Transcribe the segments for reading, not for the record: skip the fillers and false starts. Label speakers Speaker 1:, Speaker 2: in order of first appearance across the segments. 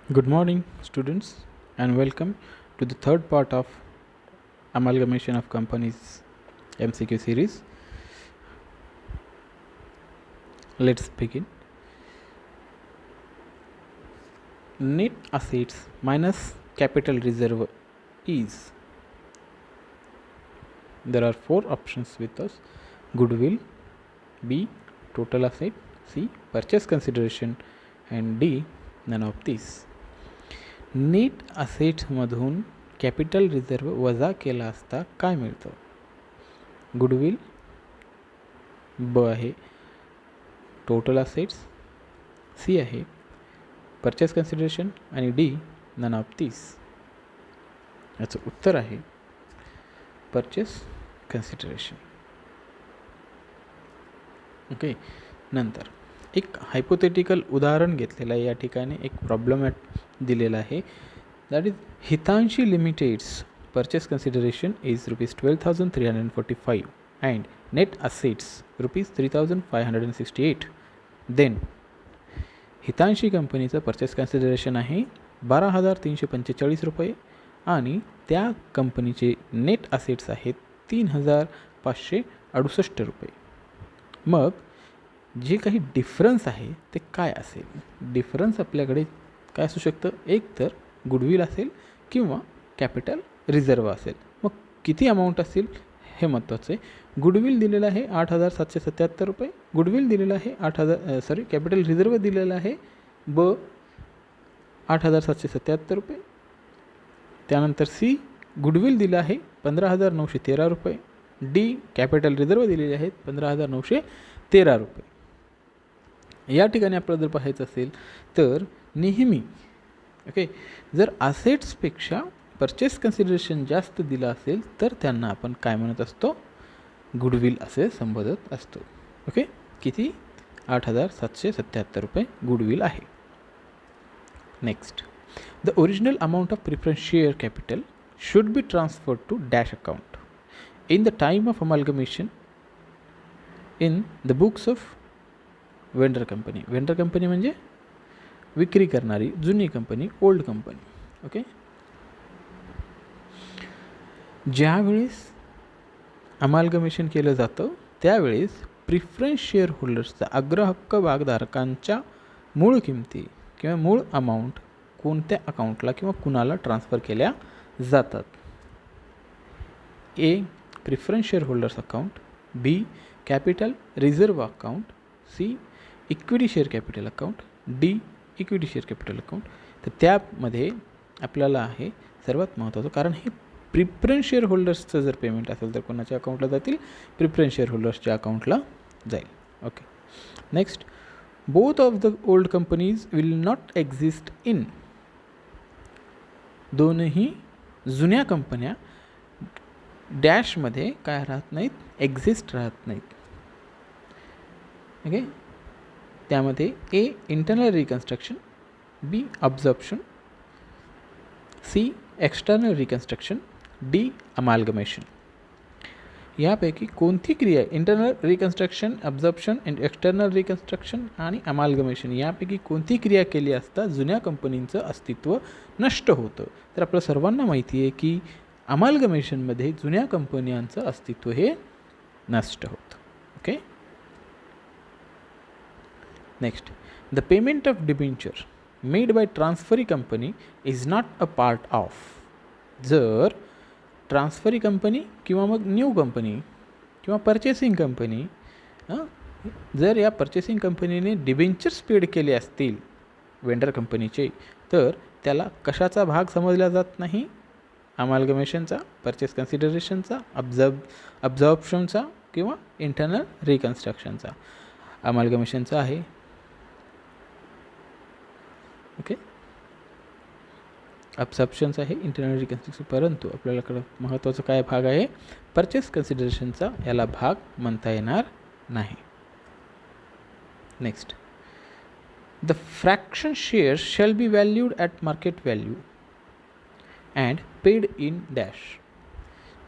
Speaker 1: Good morning, students, and welcome to the third part of Amalgamation of Companies MCQ series. Let's begin. Net assets minus capital reserve is. There are four options with us: goodwill, B, total asset, C, purchase consideration, and D, none of these. Net असेट्समधून capital reserve वजा केला असता काय मिळतं? Goodwill, ब आहे total assets, C आहे purchase consideration आणि डी नन ऑफ दिस. याचं उत्तर आहे परचेस कन्सिडरेशन. ओके, नंतर एक हायपोथेटिकल उदाहरण घेतलेलं आहे. या ठिकाणी एक प्रॉब्लेम दिलेला आहे. That is Hitanshi limited's purchase consideration is ₹12,345 and net assets ₹3,568. Then Hitanshi कंपनीचं परचेस कन्सिडरेशन आहे ₹12,345 आणि त्या कंपनीचे नेट असेट्स आहेत ₹3,568. मग जे काही डिफरन्स आहे ते काय असेल? डिफरन्स आपल्याकडे काय असू शकतं? एक तर गुडविल असेल किंवा कॅपिटल रिझर्व असेल. मग किती अमाऊंट असेल हे महत्त्वाचं आहे. गुडविल दिलेलं आहे ₹8,777. गुडविल दिलेलं आहे कॅपिटल रिझर्व दिलेलं आहे ब ₹8,777. त्यानंतर सी गुडविल दिलं आहे ₹15,913. डी कॅपिटल रिझर्व दिलेले आहेत ₹15,913. या ठिकाणी आपल्याला जर पाहायचं असेल तर नेहमी जर असेट्सपेक्षा परचेस कन्सिडरेशन जास्त दिलं असेल तर त्यांना आपण काय म्हणत असतो? गुडविल असे संबोधत असतो. किती? ₹8,777 गुडविल आहे. Next, the original amount of preference share capital should be transferred to dash account in the time of amalgamation in the books of vendor company. Vendor company म्हणजे विक्री करणारी जुनी कंपनी, ओल्ड कंपनी. ज्यावेळेस अमाल्गमेशन केलं जातं त्यावेळेस preference share होल्डर्सचा अग्रहक्क भागधारकांच्या मूळ किमती किंवा मूळ अमाऊंट कोणत्या अकाउंटला किंवा कुणाला ट्रान्सफर केल्या जातात? A, preference shareholders account, B, capital reserve account, C, equity share capital account, D, equity share capital account. तर त्यामध्ये आपल्याला आहे सर्वात महत्त्वाचं, कारण हे प्रिफरन्स शेअर होल्डर्सचं जर पेमेंट असेल तर कोणाच्या अकाउंटला जातील? प्रिफरन्स शेअर होल्डर्सच्या अकाउंटला जाईल. Okay, next, both of the old companies will not exist in. दोनही जुन्या कंपन्या डॅशमध्ये काय राहत नाहीत? एक्झिस्ट राहत नाहीत. ओके, त्यामध्ये ए, इंटरनल रिकन्स्ट्रक्शन, बी, absorption, C, external reconstruction, D, अमाल्गमेशन. यापैकी कोणती क्रिया, internal reconstruction, absorption, external reconstruction आणि अमाल्गमेशन, यापैकी कोणती क्रिया केली असता जुन्या कंपनींचं अस्तित्व नष्ट होतं? तर आपल्या सर्वांना माहिती आहे की अमाल्गमेशनमध्ये जुन्या कंपन्यांचं अस्तित्व हे नष्ट होतं. Okay, next, the payment of debenture made by transferee company is not a part of. जर ट्रान्सफरी कंपनी किंवा मग न्यू कंपनी किंवा पर्चेसिंग कंपनी, जर या पर्चेसिंग कंपनीने डिबेंचर्स पेड केले असतील वेंडर कंपनीचे, तर त्याला कशाचा भाग समजला जात नाही? अमाल्गमेशनचा, परचेस कन्सिडरेशनचा, अब्झॉर्प्शनचा किंवा इंटरनल रिकन्स्ट्रक्शनचा. अमाल्गमेशनचा आहे. ओके, अब्झॉर्प्शनचा आहे, इंटरनल रिकन्स्ट्रक्शन. परंतु आपल्याकडं महत्त्वाचा काय भाग आहे? परचेस कन्सिडरेशनचा याला भाग म्हणता येणार नाही. Next, the fraction shares shall be valued at market value and paid in dash.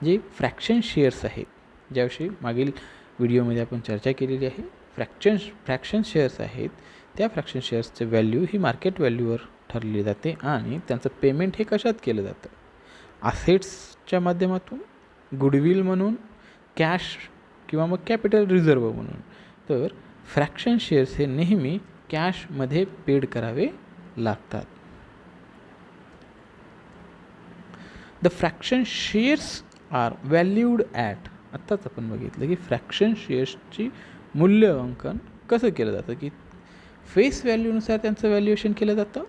Speaker 1: जे फ्रॅक्शन शेअर्स आहेत, ज्याविषयी मागील व्हिडिओमध्ये आपण चर्चा केलेली आहे, फ्रॅक्शन शेअर्स आहेत, त्या फ्रॅक्शन शेअर्सचे व्हॅल्यू ही मार्केट व्हॅल्यूवर ठरली जाते आणि त्यांचं पेमेंट हे कशात केलं जातं, असेट्सच्या माध्यमातून, गुडविल म्हणून, कॅश किंवा मग कॅपिटल रिझर्व म्हणून. तर फ्रॅक्शन शेअर्स हे नेहमी कॅशमध्ये पेड करावे लागतात. The fraction shares are valued at, आत्ताच आपण बघितलं की फ्रॅक्शन शेअर्सची मूल्यांकन कसं केलं जातं, की फेस व्हॅल्यूनुसार त्यांचं व्हॅल्युएशन केलं जातं,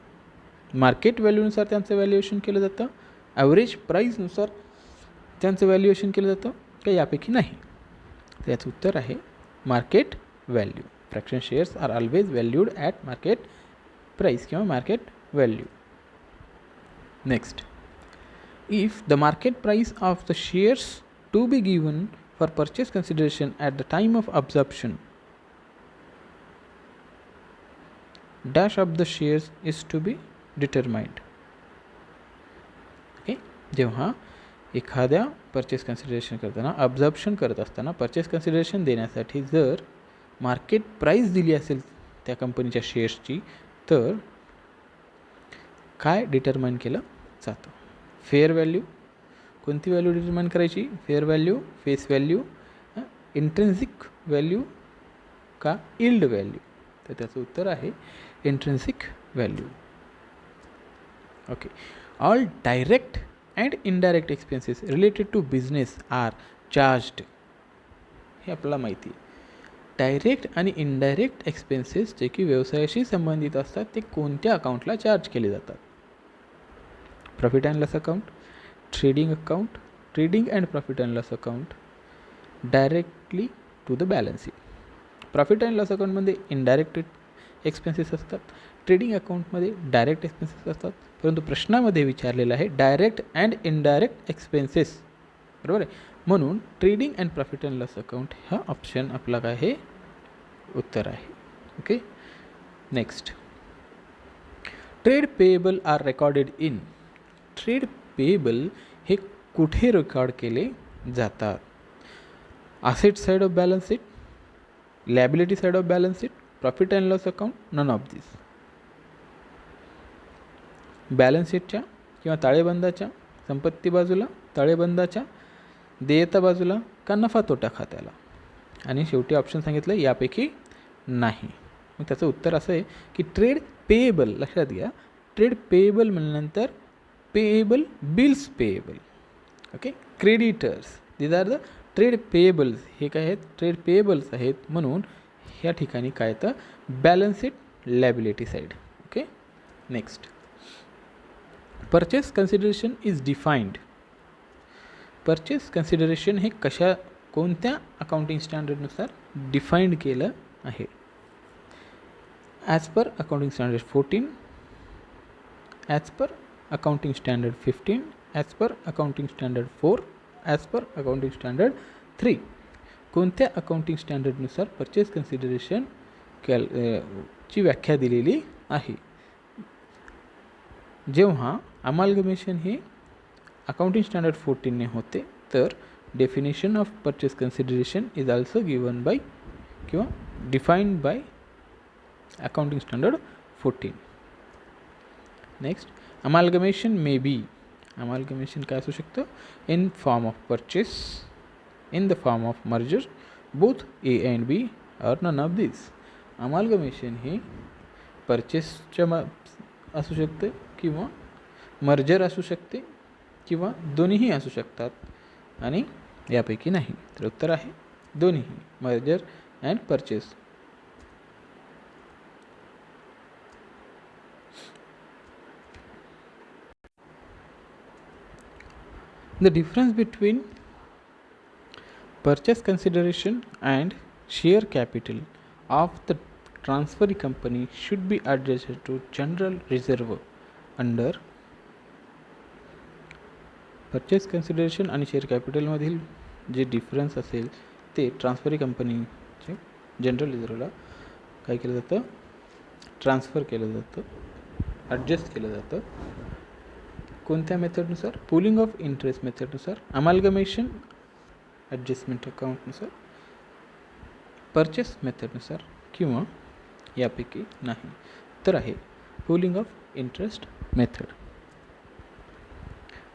Speaker 1: मार्केट व्हॅल्यूनुसार त्यांचं व्हॅल्युएशन केलं जातं, ॲव्हरेज प्राईजनुसार त्यांचं व्हॅल्युएशन केलं जातं, का यापैकी नाही. तर याचं उत्तर आहे market value. Fraction shares are always valued at market price किंवा market value. Next, if the market price of the shares to be given for purchase consideration at the time of absorption dash of the shares is to be determined. Okay, जेव्हा एखाद्या purchase consideration करताना, absorption करत असताना purchase consideration देण्यासाठी जर market price दिली असेल त्या कंपनीच्या शेअर्सची, तर काय डिटरमाइन केलं जातं, फेअर व्हॅल्यू. कोणती व्हॅल्यू डिटरमाइन करायची, fair value, face value, intrinsic value का इल्ड व्हॅल्यू. तर त्याचं उत्तर आहे intrinsic value. Okay, all direct and indirect expenses related to business are charged. हे आपल्याला माहिती आहे. डायरेक्ट आणि इनडायरेक्ट एक्सपेन्सेस जे की व्यवसायाशी संबंधित असतात ते कोणत्या अकाउंटला चार्ज केले जातात, profit and loss account, trading account, trading and profit and loss account, directly to the balance sheet. Profit and loss अकाउंटमध्ये इनडायरेक्ट एक्सपेन्सेस असतात, ट्रेडिंग अकाउंटमध्ये डायरेक्ट एक्सपेन्सेस असतात, परंतु प्रश्नामध्ये विचारलेलं आहे डायरेक्ट अँड इनडायरेक्ट एक्सपेन्सेस, बरोबर आहे. म्हणून trading and profit and loss account हा ऑप्शन आपला काय आहे, उत्तर आहे. Okay, next, trade payable are recorded in. Trade payable हे कुठे रेकॉर्ड केले जातात, asset side of balance sheet, liability side of balance sheet, profit and loss account, none of this. Balance शीटच्या किंवा ताळेबंदाच्या, संपत्ती बाजूला, ताळेबंदाच्या, देयता बाजूला का नफा तोटा खात्याला. आणि शेवटी ऑप्शन सांगितलं यापैकी नाही. मग त्याचं उत्तर असं आहे की ट्रेड पेएबल. लक्षात घ्या, ट्रेड पेएबल म्हणल्यानंतर payable, bills payable. Okay, creditors, these are the trade payables. हे काय आहेत, ट्रेड पेएबल्स आहेत. म्हणून ह्या ठिकाणी काय येतं, balance sheet, liability side. Okay, next, purchase consideration is defined. Purchase consideration हे कोणत्या अकाउंटिंग स्टँडर्डनुसार डिफाईन्ड केलं आहे, as per accounting standard 14, as per accounting standard 15, as per accounting standard 4, as per accounting standard 3. कोणत्या अकाउंटिंग स्टँडर्डनुसार परचेस कन्सिडरेशन ची व्याख्या दिलेली आहे. जेव्हा अमालगमेशन हे अकाउंटिंग स्टँडर्ड 14ने होते, तर definition of purchase consideration is also given by किंवा defined by accounting standard 14. Next, amalgamation may be. Amalgamation काय असू शकतं, in form of purchase, in the form of merger, both A and B, or none of this. Amalgamation हे परचेसच्या असू शकते किंवा merger असू शकते किंवा दोन्हीही असू शकतात आणि यापैकी नाही. तर उत्तर आहे दोन्हीही, merger and purchase. The difference between purchase consideration and share capital of the transferee company should be adjusted to general reserve under. Purchase consideration आणि शेअर कॅपिटलमधील जे डिफरन्स असेल ते ट्रान्सफरी कंपनीचे जनरल रिझर्वला काय केलं जातं, ट्रान्सफर केलं जातं, ॲडजस्ट केलं जातं. कोणत्या मेथडनुसार, पुलिंग ऑफ इंटरेस्ट मेथडनुसार, अमालगमेशन ॲडजस्टमेंट अकाउंटनुसार, परचेस मेथडनुसार किंवा यापैकी नाही. तर आहे pooling of interest method.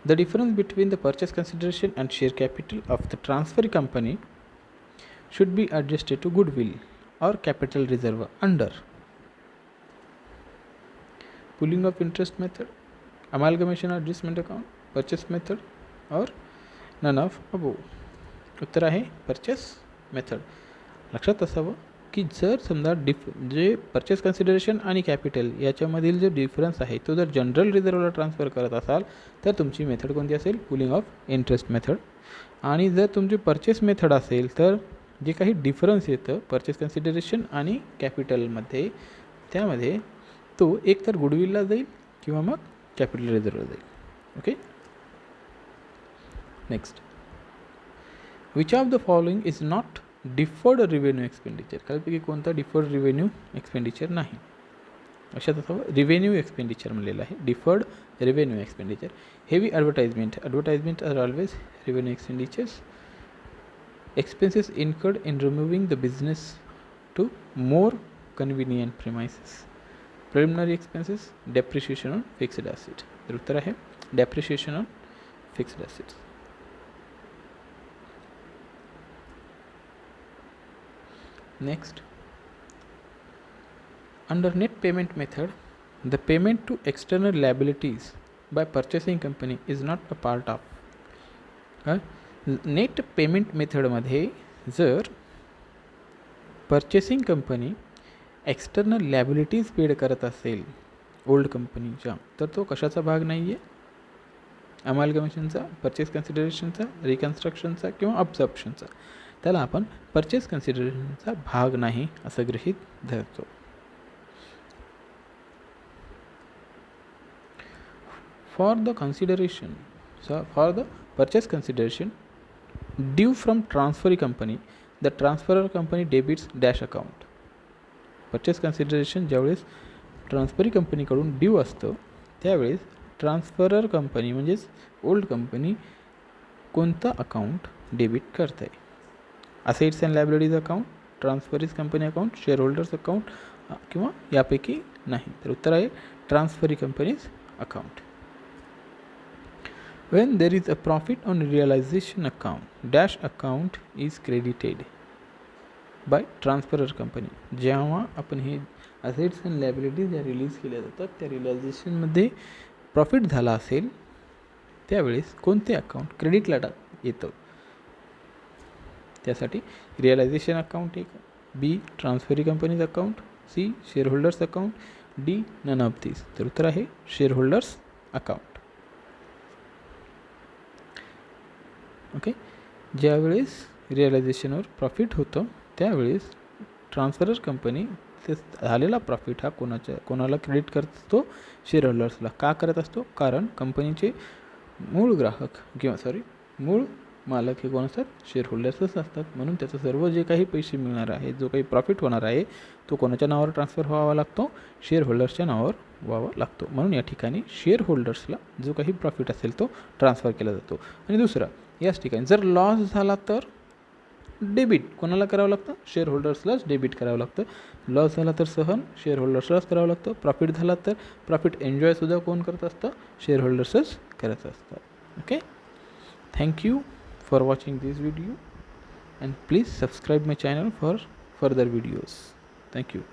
Speaker 1: The difference between the purchase consideration and share capital of the transfer company should be adjusted to goodwill or capital reserve under pooling of interest method, amalgamation adjustment account, purchase method or none of above. उत्तर आहे purchase method. लक्षात असावं की जर समजा जे purchase consideration आणि capital याच्यामधील जो डिफरन्स आहे तो जर जनरल रिझर्वला ट्रान्सफर करत असाल तर तुमची मेथड कोणती असेल, पुलिंग ऑफ इंटरेस्ट मेथड. आणि जर तुमची परचेस मेथड असेल तर जे काही डिफरन्स येतं परचेस कन्सिडरेशन आणि कॅपिटलमध्ये त्यामध्ये तो एक तर गुडविलला जाईल किंवा मग कॅपिटल रिझर्वला जाईल. Okay. Next, which of the following is not deferred revenue expenditure. कालपैकी कोणता डिफर्ड रेव्हेन्यू एक्सपेंडिचर नाही. लक्षात असावं, रेव्हेन्यू एक्सपेंडिचर म्हणलेलं आहे, deferred revenue expenditure. Heavy advertisement are always revenue expenditures. Expenses incurred in removing the business to more convenient premises. Preliminary expenses, depreciation on fixed asset. तर उत्तर आहे depreciation on fixed assets. Next, under net payment method, the payment to external liabilities by purchasing company is not a part of. Net payment मेथडमध्ये जर purchasing company external liabilities paid करत असेल old कंपनीच्या तर तो कशाचा भाग नाही आहे, अमालगमेशनचा, परचेस कन्सिडरेशनचा, रिकन्स्ट्रक्शनचा किंवा अब्सॉर्प्शनचा. त्याला आपण परचेस कन्सिडरेशनचा भाग नाही असं गृहीत धरतो. For the purchase consideration due from transferee company, the transferor company debits dash account. Purchase consideration ज्यावेळेस ट्रान्सफरी कंपनीकडून ड्यू असतं त्यावेळेस ट्रान्सफरर कंपनी म्हणजेच ओल्ड कंपनी कोणता अकाउंट डेबिट करते. Assets and liabilities account, transferee's company account, shareholders account किंवा यापैकी नाही. तर उत्तर आहे transferee company's account. When there is a profit on realisation account dash account is credited by transferor company. जेव्हा आपण हे असेट्स अँड लायबिलिटीज ज्या रिलीज केल्या जातात त्या रिअलायझेशनमध्ये प्रॉफिट झाला असेल त्यावेळेस कोणते अकाउंट क्रेडिटला येतं. त्यासाठी रिअलायझेशन अकाउंट एक, B transferee company's account, C shareholders account, D none of this. तर उत्तर आहे शेअर होल्डर्स अकाउंट. ओके. ज्यावेळेस रिअलायझेशनवर प्रॉफिट होतं त्यावेळेस ट्रान्सफरर कंपनी ते झालेला प्रॉफिट हा कोणाला क्रेडिट करत असतो, शेअर होल्डर्सला. का करत असतो, कारण कंपनीचे मूळ ग्राहक मूळ मालक हे कोण असतात, शेअर होल्डर्सच असतात. म्हणून त्याचं सर्व जे काही पैसे मिळणार आहे, जो काही प्रॉफिट होणार आहे तो कोणाच्या नावावर ट्रान्सफर व्हावा लागतो, शेअर होल्डर्सच्या नावावर व्हावा लागतो. म्हणून या ठिकाणी शेअर होल्डर्सला जो काही प्रॉफिट असेल तो ट्रान्सफर केला जातो. आणि दुसरं, याच ठिकाणी जर लॉस झाला तर डेबिट कोणाला करावं लागतं, शेअर होल्डर्सलाच डेबिट करावं लागतं. लॉस झाला तर सहन शेअर होल्डर्सलाच करावं लागतं. प्रॉफिट झाला तर प्रॉफिट एन्जॉयसुद्धा कोण करत असतं, शेअर होल्डर्सच करत असतात. Okay. Thank you for watching this video and please subscribe my channel for further videos. Thank you.